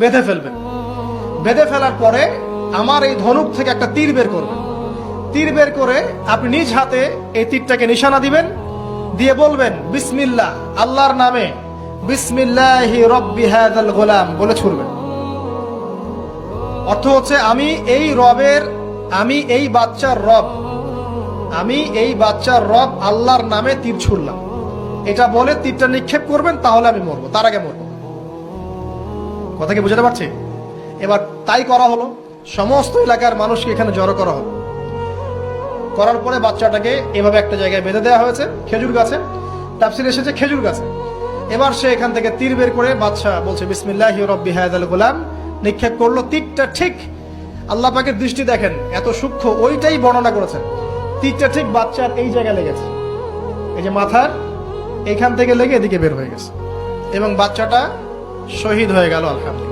বেঁধে ফেলবেন। বেঁধে ফেলার পরে আমার এই ধনুক থেকে একটা তীর বের করবেন। তীর বের করে আপনি নিজ হাতে এই তীরটাকে নিশানা দিবেন, দিয়ে বলবেন বিসমিল্লাহ, আল্লাহর নামে, বিসমিল্লাহি রব্বি হাযাল গোলাম বলে ছুড়বেন। অর্থ হচ্ছে আমি এই বাচ্চার রব আল্লাহর নামে তীর ছুড়লাম, এটা বলে তীরটা নিক্ষেপ করবেন, তাহলে আমি মরবো, তার আগে মরবো। কথা কি বুঝতে পারছি? এবার তাই করা হলো, সমস্ত এলাকার মানুষকে এখানে জড়ো করা হলো। করার পরে বাচ্চাটাকে এভাবে একটা জায়গায় বেঁধে দেওয়া হয়েছে, খেজুর গাছে। তাফসীরে এসেছে খেজুর গাছে। এবার সে এখান থেকে তীর বের করে বাচ্চা বলছে বিসমিল্লাহি রব্বি হাযাল গোলাম, নিক্ষেপ করলো। তীরটা ঠিক, আল্লাহ পাকের দৃষ্টি দেখেন এত সূক্ষ্ম, ওইটাই বর্ণনা করেছেন। তীরটা ঠিক বাচ্চার এই জায়গায় লেগেছে, এই যে মাথার এইখান থেকে লেগে এদিকে বের হয়ে গেছে, এবং বাচ্চাটা শহীদ হয়ে গেল। আলহামদুলিল্লাহ।